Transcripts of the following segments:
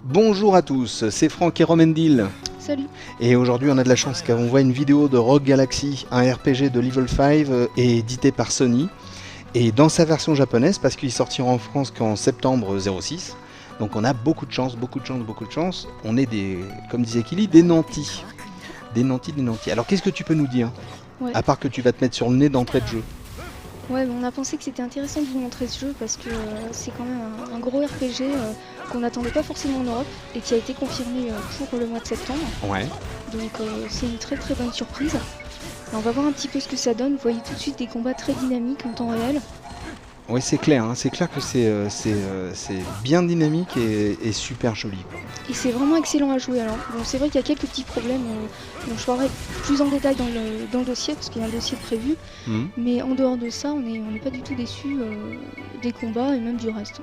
Bonjour à tous, c'est Franck et Romendil. Salut. Et aujourd'hui on a de la chance car on voit une vidéo de Rogue Galaxy, un RPG de Level 5 et édité par Sony. Et dans sa version japonaise, parce qu'il sortira en France qu'en septembre 06. Donc on a beaucoup de chance. On est des, comme disait Kili, des nantis. Des nantis. Alors qu'est-ce que tu peux nous dire? À part que tu vas te mettre sur le nez d'entrée de jeu. Ouais, on a pensé que c'était intéressant de vous montrer ce jeu parce que c'est quand même un gros RPG qu'on n'attendait pas forcément en Europe et qui a été confirmé pour le mois de septembre. Ouais. Donc c'est une très très bonne surprise. On va voir un petit peu ce que ça donne. Vous voyez tout de suite des combats très dynamiques en temps réel. Oui, c'est clair que c'est bien dynamique et super joli. Et c'est vraiment excellent à jouer. Alors, bon, c'est vrai qu'il y a quelques petits problèmes dont je parlerai plus en détail dans le dossier, parce qu'il y a un dossier prévu. Mais en dehors de ça, on n'est pas du tout déçus des combats et même du reste.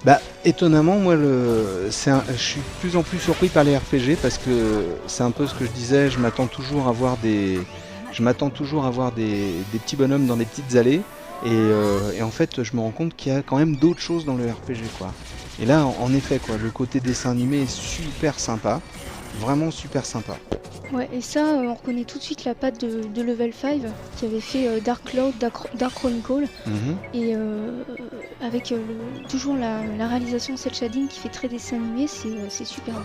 Bah, étonnamment, moi, je suis de plus en plus surpris par les RPG parce que c'est un peu ce que je disais, je m'attends toujours à voir des petits bonhommes dans des petites allées. Et en fait, je me rends compte qu'il y a quand même d'autres choses dans le RPG, quoi. Et là, en effet, quoi, le côté dessin animé est super sympa, vraiment super sympa. Ouais, et ça, on reconnaît tout de suite la patte de Level 5 qui avait fait Dark Cloud, Dark Chronicle, et avec toujours la réalisation cel shading qui fait très dessin animé, c'est super.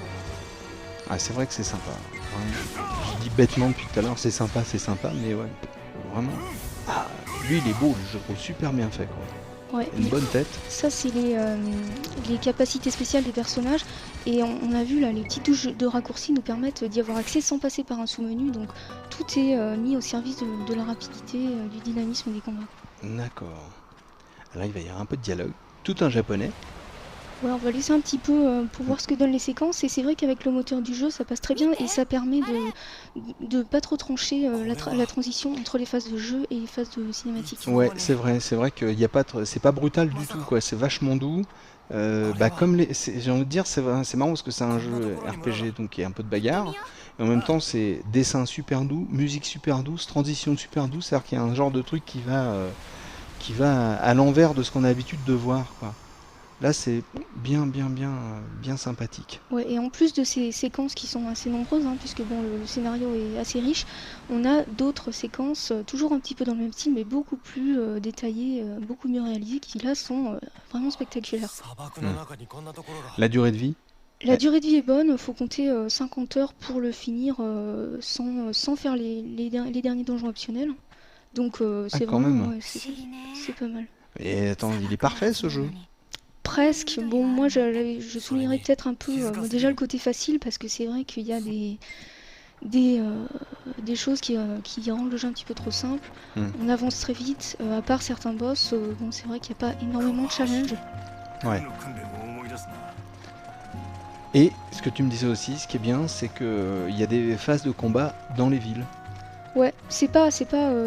Ah, c'est vrai que c'est sympa. Ouais. Je dis bêtement depuis tout à l'heure, c'est sympa, mais ouais, vraiment. Ah, lui il est beau, je trouve super bien fait, quoi. Ouais, une bonne tête. Ça c'est les capacités spéciales des personnages et on a vu là les petites touches de raccourci nous permettent d'y avoir accès sans passer par un sous-menu, donc tout est mis au service de la rapidité, du dynamisme des combats. D'accord. Alors il va y avoir un peu de dialogue, tout en japonais. Ouais, on va laisser un petit peu pour voir ce que donnent les séquences, et c'est vrai qu'avec le moteur du jeu ça passe très bien et ça permet de pas trop trancher la transition entre les phases de jeu et les phases de cinématique. Ouais, c'est vrai qu'il y a pas c'est pas brutal du tout, quoi, c'est vachement doux. Comme j'ai envie de dire, c'est marrant parce que c'est un jeu RPG donc il y a un peu de bagarre. Et en même temps c'est dessin super doux, musique super douce, transition super douce, c'est-à-dire qu'il y a un genre de truc qui va à l'envers de ce qu'on a l'habitude de voir, quoi. Là, c'est bien sympathique. Ouais, et en plus de ces séquences qui sont assez nombreuses, puisque bon, le scénario est assez riche, on a d'autres séquences, toujours un petit peu dans le même style, mais beaucoup plus détaillées, beaucoup mieux réalisées, qui là sont vraiment spectaculaires. La durée de vie ? La durée de vie est bonne, faut compter 50 heures pour le finir sans faire les derniers donjons optionnels. Donc c'est vraiment, c'est pas mal. Et attends, il est parfait ce jeu ? Presque. Bon, moi je soulignerais peut-être un peu déjà le côté facile, parce que c'est vrai qu'il y a des choses qui rendent le jeu un petit peu trop simple. On avance très vite, à part certains boss, bon, c'est vrai qu'il n'y a pas énormément de challenge. Ouais. Et ce que tu me disais aussi, ce qui est bien, c'est qu'il y a des phases de combat dans les villes. Ouais, c'est pas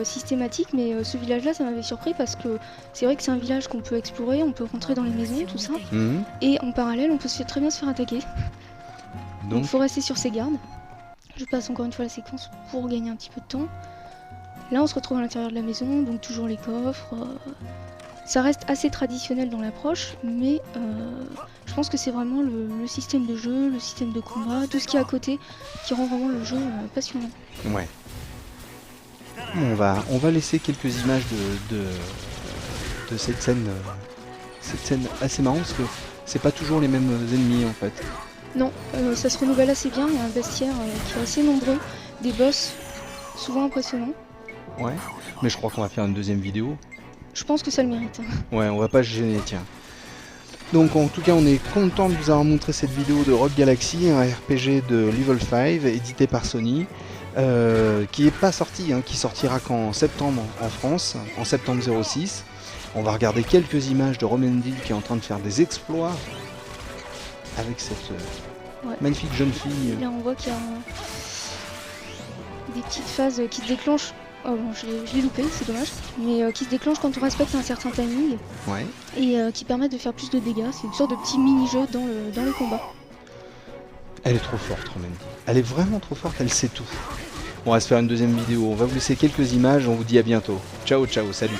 systématique, mais ce village-là, ça m'avait surpris parce que c'est vrai que c'est un village qu'on peut explorer, on peut rentrer dans les maisons, tout ça. Et en parallèle, on peut très bien se faire attaquer. Donc faut rester sur ses gardes. Je passe encore une fois la séquence pour gagner un petit peu de temps. Là, on se retrouve à l'intérieur de la maison, donc toujours les coffres. Ça reste assez traditionnel dans l'approche, mais je pense que c'est vraiment le système de jeu, le système de combat, tout ce qui est à côté, qui rend vraiment le jeu passionnant. Ouais. On va laisser quelques images de cette scène assez marrante, parce que c'est pas toujours les mêmes ennemis en fait. Non, ça se renouvelle assez bien, il y a un bestiaire qui est assez nombreux, des boss souvent impressionnants. Ouais, mais je crois qu'on va faire une deuxième vidéo. Je pense que ça le mérite. Ouais, on va pas se gêner, tiens. Donc en tout cas on est content de vous avoir montré cette vidéo de Rogue Galaxy, un RPG de Level 5 édité par Sony. Qui n'est pas sorti, qui sortira qu'en septembre en France, en septembre 06. On va regarder quelques images de Romendil qui est en train de faire des exploits avec cette magnifique jeune fille. Là on voit qu'il y a des petites phases qui se déclenchent. Oh bon, je l'ai loupé, c'est dommage. Mais qui se déclenchent quand on respecte un certain timing. Ouais. Et qui permettent de faire plus de dégâts. C'est une sorte de petit mini-jeu dans le combat. Elle est trop forte, Romendil. Elle est vraiment trop forte, elle sait tout. On va se faire une deuxième vidéo. On va vous laisser quelques images. On vous dit à bientôt. Ciao, ciao, salut.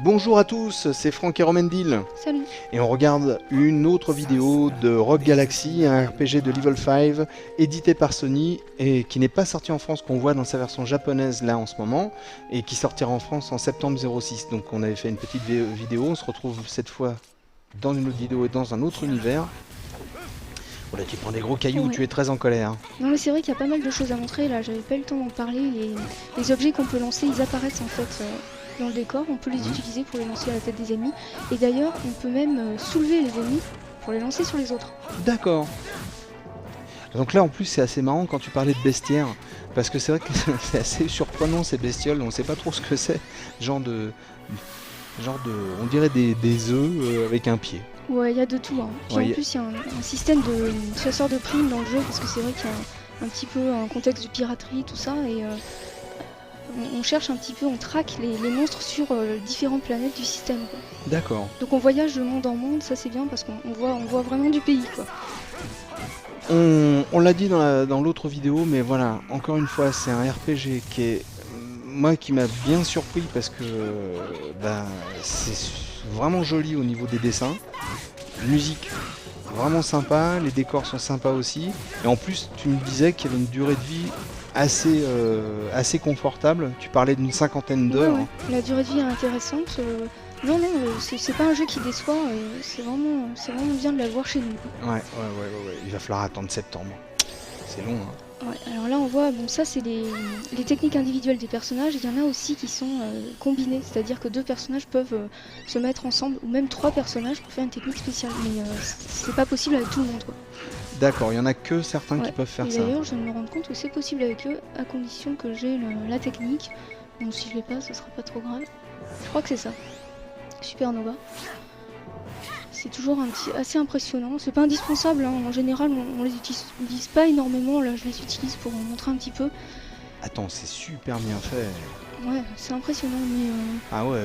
Bonjour à tous, c'est Franck et Romendil. Salut. Et on regarde une autre vidéo de Rogue Galaxy, un RPG de Level 5, édité par Sony, et qui n'est pas sorti en France, qu'on voit dans sa version japonaise là en ce moment, et qui sortira en France en septembre 06. Donc on avait fait une petite vidéo, on se retrouve cette fois dans une autre vidéo et dans un autre univers. Voilà, tu prends des gros cailloux, tu es très en colère. Non mais c'est vrai qu'il y a pas mal de choses à montrer là, j'avais pas eu le temps d'en parler. Les objets qu'on peut lancer, ils apparaissent en fait dans le décor, on peut les utiliser pour les lancer à la tête des ennemis. Et d'ailleurs, on peut même soulever les ennemis pour les lancer sur les autres. D'accord. Donc là en plus c'est assez marrant quand tu parlais de bestiaire, parce que c'est vrai que c'est assez surprenant ces bestioles, on sait pas trop ce que c'est, genre de, on dirait des œufs avec un pied. Ouais, il y a de tout. Hein. Puis en plus, il y a un système de chasseur de primes dans le jeu, parce que c'est vrai qu'il y a un petit peu un contexte de piraterie, tout ça, et on cherche un petit peu, on traque les monstres sur différentes planètes du système. D'accord. Donc on voyage de monde en monde, ça c'est bien, parce qu'on voit vraiment du pays, quoi. On l'a dit dans l'autre vidéo, mais voilà, encore une fois, c'est un RPG qui est, moi, qui m'a bien surpris, parce que c'est vraiment joli au niveau des dessins. Musique vraiment sympa, les décors sont sympas aussi, et en plus tu me disais qu'il y avait une durée de vie assez confortable, tu parlais d'une 50aine d'heures. Ouais. La durée de vie est intéressante, non, c'est pas un jeu qui déçoit, c'est vraiment bien de l'avoir chez nous. Ouais, il va falloir attendre septembre, c'est long. Hein. Ouais, alors là on voit, bon ça c'est les techniques individuelles des personnages, il y en a aussi qui sont combinées, c'est-à-dire que 2 personnages peuvent se mettre ensemble, ou même 3 personnages pour faire une technique spéciale, mais c'est pas possible avec tout le monde, quoi. D'accord, il y en a que certains qui peuvent faire ça. D'ailleurs je me rends compte que c'est possible avec eux, à condition que j'ai la technique, bon si je l'ai pas, ce sera pas trop grave. Je crois que c'est ça, Supernova. C'est toujours assez impressionnant, c'est pas indispensable, hein. En général on les utilise pas énormément, là je les utilise pour vous montrer un petit peu. Attends, c'est super bien fait. Ouais, c'est impressionnant, mais Ah ouais,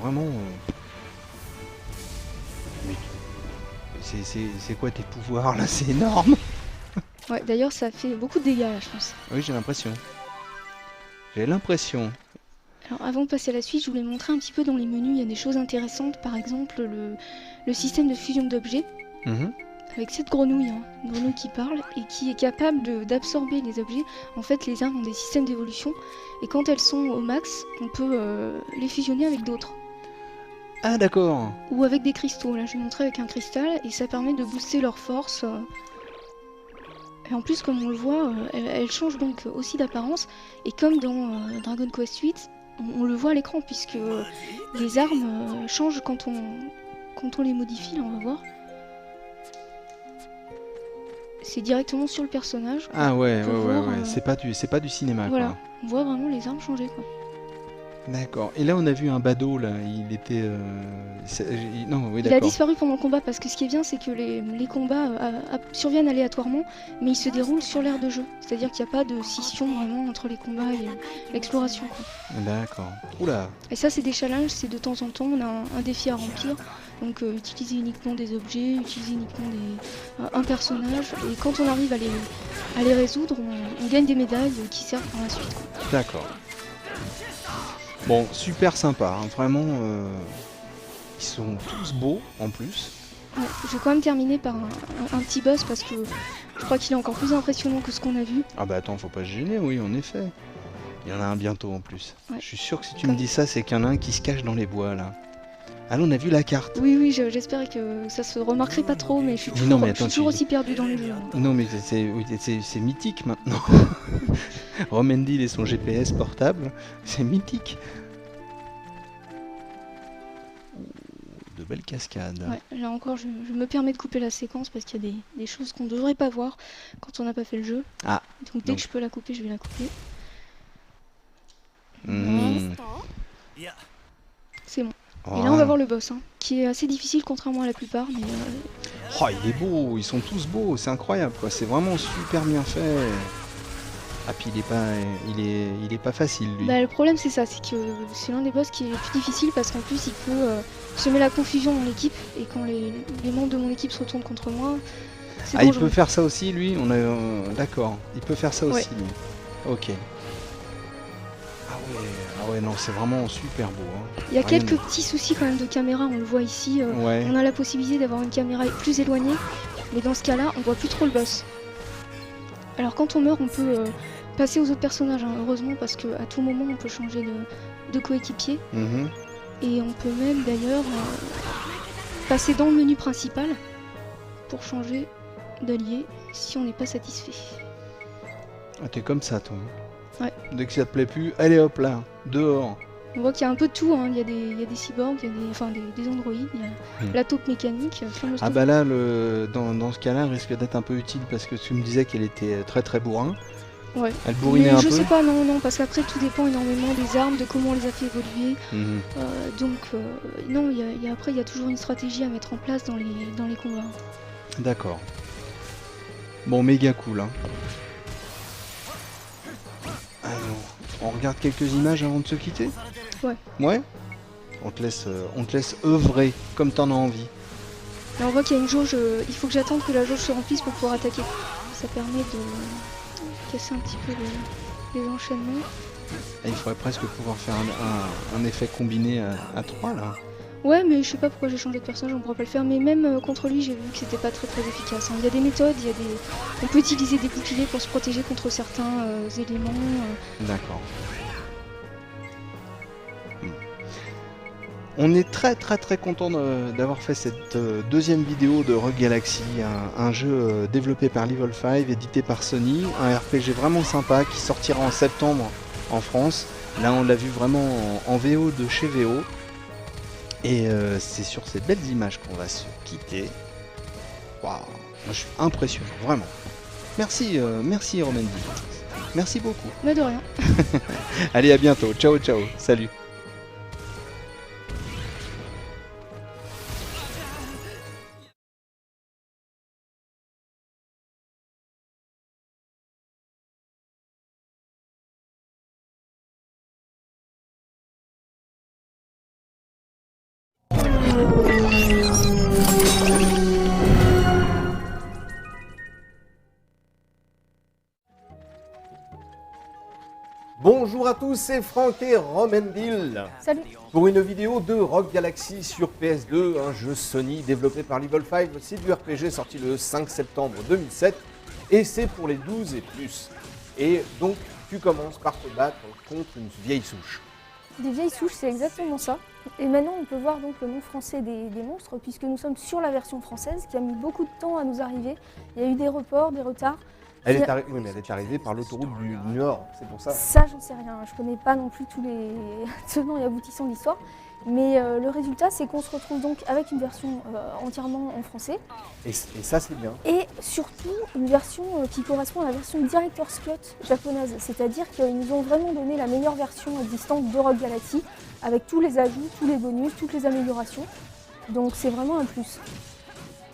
vraiment. Mais c'est quoi tes pouvoirs là? C'est énorme. Ouais, d'ailleurs ça fait beaucoup de dégâts là, je pense. Oui, j'ai l'impression. Alors avant de passer à la suite, je voulais montrer un petit peu dans les menus, il y a des choses intéressantes, par exemple le système de fusion d'objets, avec cette grenouille, hein, une grenouille qui parle et qui est capable d'absorber les objets. En fait, les armes ont des systèmes d'évolution, et quand elles sont au max, on peut les fusionner avec d'autres. Ah d'accord. Ou avec des cristaux, là je vais montrer avec un cristal, et ça permet de booster leur force. Et en plus, comme on le voit, elle change donc aussi d'apparence, et comme dans Dragon Quest VIII, on le voit à l'écran, puisque les armes changent quand on les modifie, là on va voir. C'est directement sur le personnage. Ah ouais, c'est pas du cinéma, voilà, quoi. On voit vraiment les armes changer, quoi. D'accord. Et là, on a vu un badaud, là. Il était... Non, oui, il d'accord. a disparu pendant le combat, parce que ce qui est bien, c'est que les combats surviennent aléatoirement, mais ils se déroulent sur l'aire de jeu. C'est-à-dire qu'il n'y a pas de scission vraiment entre les combats et l'exploration, quoi. D'accord. Oula. Et ça, c'est des challenges, c'est de temps en temps, on a un défi à remplir. Donc utiliser uniquement des objets, utiliser uniquement un personnage, et quand on arrive à les résoudre, on gagne des médailles qui servent par la suite, quoi. D'accord. Bon, super sympa, hein. Vraiment, ils sont tous beaux en plus. Ouais, je vais quand même terminer par un petit boss, parce que je crois qu'il est encore plus impressionnant que ce qu'on a vu. Ah bah attends, faut pas se gêner, oui, en effet. Il y en a un bientôt en plus. Ouais. Je suis sûr que si tu me dis ça, c'est qu'il y en a un qui se cache dans les bois là. Ah là, on a vu la carte. Oui, j'espère que ça se remarquerait pas trop, mais je suis toujours aussi perdu dans les jeux. Non, mais c'est mythique maintenant. Romendil et son GPS portable, c'est mythique. de belles cascades. Ouais, là encore, je me permets de couper la séquence parce qu'il y a des choses qu'on ne devrait pas voir quand on n'a pas fait le jeu. Ah. Donc dès que je peux la couper, je vais la couper. C'est bon. Voilà. Et là, on va voir le boss, qui est assez difficile contrairement à la plupart. Mais oh, il est beau, ils sont tous beaux, c'est incroyable, quoi. C'est vraiment super bien fait. Ah, puis il est pas facile, lui. Bah, le problème, c'est ça, c'est que c'est l'un des boss qui est le plus difficile parce qu'en plus, il peut semer la confusion dans l'équipe. Et quand les membres de mon équipe se retournent contre moi, c'est dangereux. Il peut faire ça aussi, lui. D'accord, il peut faire ça aussi, lui. Ok. Ah ouais, non, c'est vraiment super beau. Il y a quelques petits soucis quand même de caméra, on le voit ici. On a la possibilité d'avoir une caméra plus éloignée, mais dans ce cas-là, on voit plus trop le boss. Alors quand on meurt, on peut passer aux autres personnages, heureusement, parce qu'à tout moment, on peut changer de coéquipier. Et on peut même d'ailleurs passer dans le menu principal pour changer d'allié si on n'est pas satisfait. Ah, t'es comme ça, toi. Ouais. Dès que ça te plaît plus, allez hop là, dehors. On voit qu'il y a un peu de tout, il y a des cyborgs, il y a des androïdes, il y a la taupe mécanique. Ah bah là, dans ce cas-là, elle risque d'être un peu utile parce que tu me disais qu'elle était très très bourrin. Ouais. Elle bourrinait un peu. Je sais pas, non, parce qu'après tout dépend énormément des armes, de comment on les a fait évoluer. Non, après il y a toujours une stratégie à mettre en place dans les combats. D'accord. Bon, méga cool. Alors, on regarde quelques images avant de se quitter ? Ouais. Ouais ? On te laisse œuvrer comme t'en as envie. Là, on voit qu'il y a une jauge, il faut que j'attende que la jauge se remplisse pour pouvoir attaquer. Ça permet de casser un petit peu les enchaînements. Et il faudrait presque pouvoir faire un effet combiné à 3 là. Ouais, mais je sais pas pourquoi j'ai changé de personnage, on pourra pas le faire. Mais même contre lui, j'ai vu que c'était pas très efficace. Il y a des méthodes, on peut utiliser des boucliers pour se protéger contre certains éléments. D'accord. On est très content d'avoir fait cette deuxième vidéo de Rogue Galaxy, un jeu développé par Level 5, édité par Sony, un RPG vraiment sympa qui sortira en septembre en France. Là on l'a vu vraiment en VO de chez VO. Et c'est sur ces belles images qu'on va se quitter. Waouh, moi je suis impressionné, vraiment. Merci Romandy. Merci beaucoup. Mais de rien. Allez, à bientôt. Ciao, salut. Bonjour à tous, c'est Franck et Romendil. Salut. Pour une vidéo de Rogue Galaxy sur PS2, un jeu Sony développé par Level 5. C'est du RPG sorti le 5 septembre 2007 et c'est pour les 12 et plus. Et donc tu commences par te battre contre une vieille souche. Des vieilles souches, c'est exactement ça. Et maintenant, on peut voir donc le nom français des monstres, puisque nous sommes sur la version française, qui a mis beaucoup de temps à nous arriver. Il y a eu des reports, des retards. Oui, mais elle est arrivée par l'autoroute du Nord, c'est pour ça. Ça, j'en sais rien. Je connais pas non plus tous les tenants et aboutissants de l'histoire. Mais le résultat, c'est qu'on se retrouve donc avec une version entièrement en français. Et ça, c'est bien. Et surtout, une version qui correspond à la version Director's Cut japonaise. C'est-à-dire qu'ils nous ont vraiment donné la meilleure version existante de Rogue Galaxy, avec tous les ajouts, tous les bonus, toutes les améliorations. Donc c'est vraiment un plus.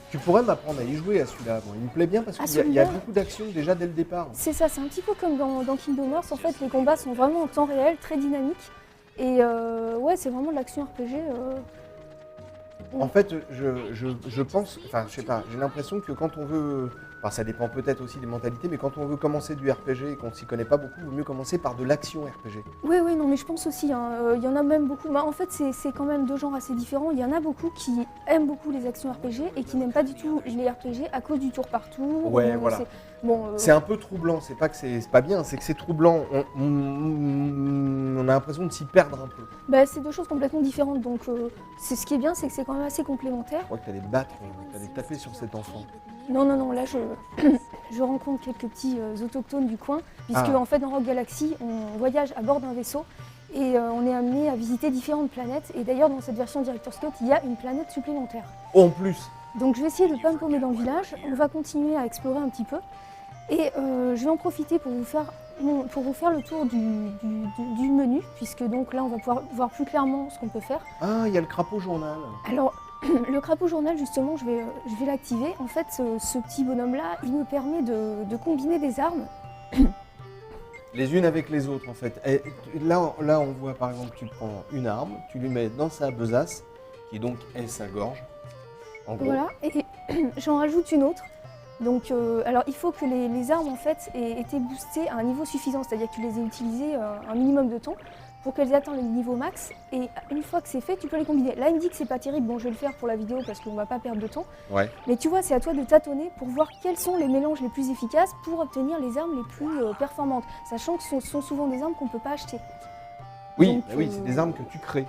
Tu pourrais m'apprendre à y jouer à celui-là. Bon, il me plaît bien parce qu'il y a beaucoup d'action déjà dès le départ. C'est ça, c'est un petit peu comme dans Kingdom Hearts. En fait, les combats sont vraiment en temps réel, très dynamiques. Et ouais, c'est vraiment de l'action RPG. En fait, je pense, enfin je sais pas, j'ai l'impression que quand on veut, enfin ça dépend peut-être aussi des mentalités, mais quand on veut commencer du RPG et qu'on s'y connaît pas beaucoup, il vaut mieux commencer par de l'action RPG. Oui, non, mais je pense aussi, il y en a même beaucoup, en fait c'est quand même deux genres assez différents, il y en a beaucoup qui aiment beaucoup les actions RPG et qui n'aiment pas du tout les RPG à cause du tour par tour. Ouais, voilà. C'est un peu troublant, c'est pas que c'est pas bien, c'est que c'est troublant, on a l'impression de s'y perdre un peu. Bah, c'est deux choses complètement différentes, donc ce qui est bien, c'est que c'est quand même assez complémentaire. Je crois que t'allais battre, t'allais taper sur cet enfant. Non, là je rencontre quelques petits autochtones du coin, puisque en fait dans Rogue Galaxy, on voyage à bord d'un vaisseau Et on est amené à visiter différentes planètes. Et d'ailleurs, dans cette version Director's Cut, il y a une planète supplémentaire. Oh, en plus. Donc je vais essayer de ne pas me paumer dans le village. On va continuer à explorer un petit peu. Et je vais en profiter pour vous faire le tour du menu, puisque donc là, on va pouvoir voir plus clairement ce qu'on peut faire. Ah, il y a le crapaud journal. Alors, le crapaud journal, justement, je vais l'activer. En fait, ce petit bonhomme-là, il me permet de combiner des armes. Les unes avec les autres, en fait. Et là, on voit, par exemple, tu prends une arme, tu lui mets dans sa besace, qui donc est sa gorge, en gros. Voilà, et j'en rajoute une autre. Donc, alors, il faut que les armes, en fait, aient été boostées à un niveau suffisant, c'est-à-dire que tu les aies utilisées un minimum de temps pour qu'elles atteignent le niveau max. Et une fois que c'est fait, tu peux les combiner. Là, il me dit que c'est pas terrible. Bon, je vais le faire pour la vidéo parce qu'on va pas perdre de temps. Ouais. Mais tu vois, c'est à toi de tâtonner pour voir quels sont les mélanges les plus efficaces pour obtenir les armes les plus performantes. Sachant que ce sont souvent des armes qu'on peut pas acheter. Oui, Donc, bah oui, c'est des armes que tu crées.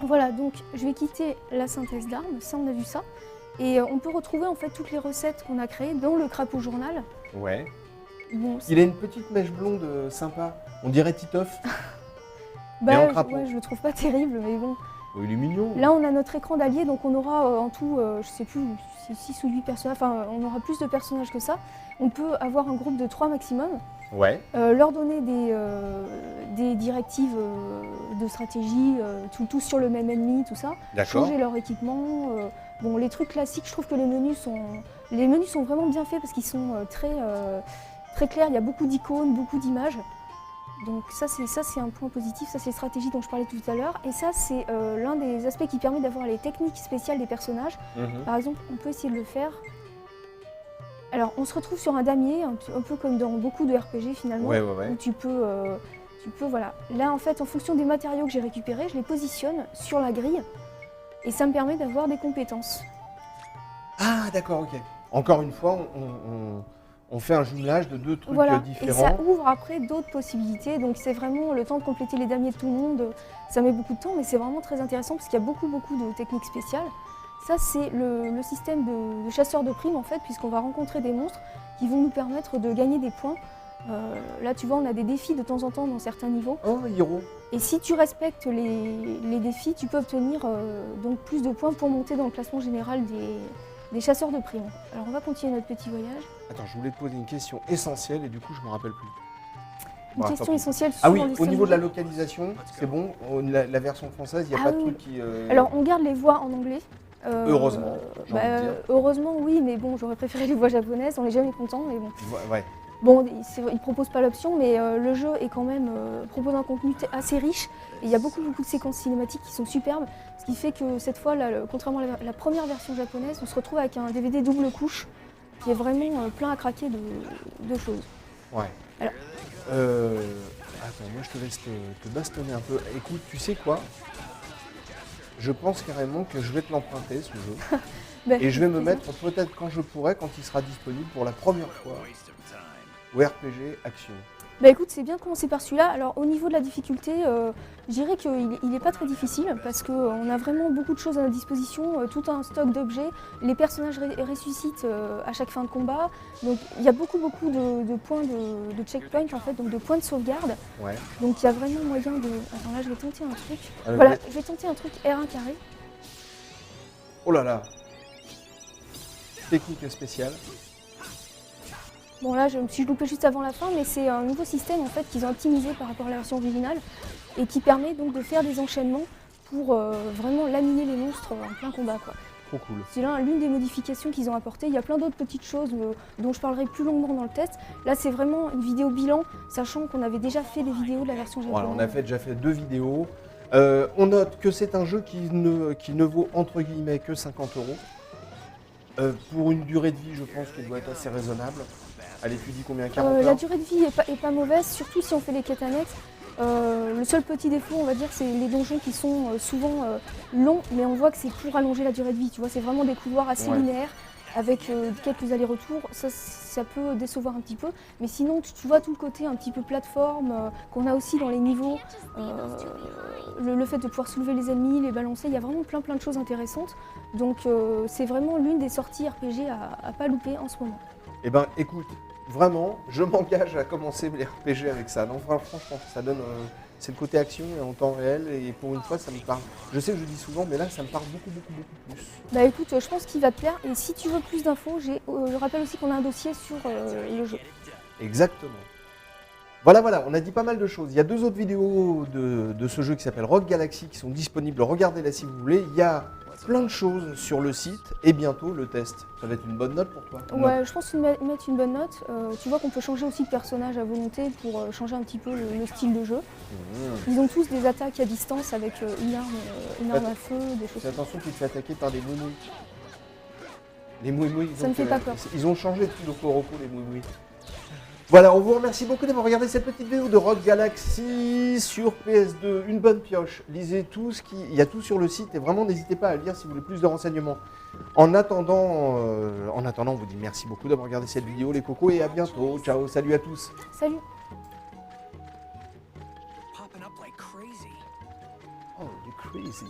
Voilà, donc je vais quitter la synthèse d'armes. Ça, on a vu ça. Et on peut retrouver en fait toutes les recettes qu'on a créées dans le crapaud journal. Ouais. Bon, Il a une petite mèche blonde sympa. On dirait Titoff. bah, en crapaud. ouais, je le trouve pas terrible, mais bon. Oh, il est mignon. Là, on a notre écran d'alliés, donc on aura en tout, je sais plus, 6 ou 8 personnages, enfin, on aura plus de personnages que ça. On peut avoir un groupe de 3 maximum, Ouais. leur donner des directives de stratégie, tout sur le même ennemi, tout ça. D'accord. Changer leur équipement. Bon, les trucs classiques, je trouve que les menus sont vraiment bien faits parce qu'ils sont très clairs. Il y a beaucoup d'icônes, beaucoup d'images. Donc ça c'est un point positif, ça c'est les stratégies dont je parlais tout à l'heure. Et ça c'est l'un des aspects qui permet d'avoir les techniques spéciales des personnages. Par exemple, on peut essayer de le faire. Alors on se retrouve sur un damier, un peu comme dans beaucoup de RPG finalement. Ouais. Où tu peux, voilà. Là en fait, en fonction des matériaux que j'ai récupérés, je les positionne sur la grille. Et ça me permet d'avoir des compétences. Ah, d'accord, ok. Encore une fois, on fait un jumelage de deux trucs Voilà, différents. et ça ouvre après d'autres possibilités. Donc c'est vraiment le temps de compléter les damiers de tout le monde. Ça met beaucoup de temps, mais c'est vraiment très intéressant parce qu'il y a beaucoup de techniques spéciales. Ça, c'est le système de chasseur de primes, en fait, puisqu'on va rencontrer des monstres qui vont nous permettre de gagner des points. Là, tu vois, on a des défis de temps en temps dans certains niveaux. Oh, Hiro. Et si tu respectes les défis, tu peux obtenir donc plus de points pour monter dans le classement général des chasseurs de primes. Alors, on va continuer notre petit voyage. Attends, je voulais te poser une question essentielle et du coup, je me rappelle plus. Une Bon, question tant pis. essentielle sur Ah oui, les au niveau de la serveurs. localisation, c'est bon. La version française, il n'y a Ah pas de oui. truc qui. Alors, on garde les voix en anglais. Heureusement, j'ai envie de dire. Heureusement, oui, mais bon, j'aurais préféré les voix japonaises. On n'est jamais content, mais bon. Ouais. Bon, ils ne proposent pas l'option, mais le jeu est quand même propose un contenu assez riche. Et il y a beaucoup de séquences cinématiques qui sont superbes, ce qui fait que cette fois, là, contrairement à la première version japonaise, on se retrouve avec un DVD double couche qui est vraiment plein à craquer de choses. Ouais. Alors. Attends, moi je te laisse te bastonner un peu. Écoute, tu sais quoi? Je pense carrément que je vais te l'emprunter ce jeu. Ben, Et je vais me plaisir. mettre peut-être quand je pourrai, quand il sera disponible pour la première fois, au RPG Action. Bah écoute, c'est bien de commencer par celui-là. Alors au niveau de la difficulté, je dirais qu'il n'est pas très difficile parce qu'on a vraiment beaucoup de choses à notre disposition, tout un stock d'objets. Les personnages ressuscitent à chaque fin de combat. Donc il y a beaucoup de points de checkpoint en fait, donc de points de sauvegarde. Ouais. Donc il y a vraiment moyen de... Attends là je vais tenter un truc. Allez, Voilà, ouais. je vais tenter un truc R1 carré. Oh là là. Technique spéciale. Bon là je me suis loupé juste avant la fin, mais c'est un nouveau système en fait qu'ils ont optimisé par rapport à la version originale et qui permet donc de faire des enchaînements pour vraiment laminer les monstres en plein combat quoi. Trop cool. C'est l'une des modifications qu'ils ont apportées. Il y a plein d'autres petites choses dont je parlerai plus longuement dans le test. Là c'est vraiment une vidéo bilan, sachant qu'on avait déjà fait des vidéos de la version japonaise. Voilà, on a déjà fait 2 vidéos. On note que c'est un jeu qui ne vaut entre guillemets que 50 €. Pour une durée de vie, je pense qu'il doit être assez raisonnable. Allez, tu dis combien? 40 heures? La durée de vie est pas mauvaise, surtout si on fait les quêtes annexes. Le seul petit défaut, on va dire, c'est les donjons qui sont souvent longs, mais on voit que c'est pour allonger la durée de vie. Tu vois, c'est vraiment des couloirs assez linéaires avec quelques allers-retours. Ça peut décevoir un petit peu, mais sinon, tu vois tout le côté un petit peu plateforme qu'on a aussi dans les niveaux. Le fait de pouvoir soulever les ennemis, les balancer, il y a vraiment plein de choses intéressantes. Donc, c'est vraiment l'une des sorties RPG à pas louper en ce moment. Eh ben, écoute, Vraiment, je m'engage à commencer les RPG avec ça. Non, franchement, ça donne... c'est le côté action et en temps réel, et pour une fois, ça me parle. Je sais que je dis souvent, mais là, ça me parle beaucoup plus. Bah écoute, je pense qu'il va te plaire, et si tu veux plus d'infos, je rappelle aussi qu'on a un dossier sur le jeu. Exactement. Voilà, on a dit pas mal de choses. Il y a 2 autres vidéos de ce jeu qui s'appelle Rogue Galaxy qui sont disponibles. Regardez-les si vous voulez. Il y a plein de choses sur le site et bientôt le test. Ça va être une bonne note pour toi? Ouais, je pense mettre une bonne note. Tu vois qu'on peut changer aussi de personnage à volonté pour changer un petit peu le style de jeu. Ils ont tous des attaques à distance avec une arme à feu, des choses Fais comme ça. attention, tu te fais attaquer par des moumouis. Les moumouis, Ça me fait pas peur. Ils ont changé tout le Kuroko, les moumouis. Voilà, on vous remercie beaucoup d'avoir regardé cette petite vidéo de Rogue Galaxy sur PS2. Une bonne pioche. Lisez tout il y a tout sur le site et vraiment n'hésitez pas à lire si vous voulez plus de renseignements. En attendant, on vous dit merci beaucoup d'avoir regardé cette vidéo les cocos et à bientôt. Ciao, salut à tous. Salut. Oh, you're crazy.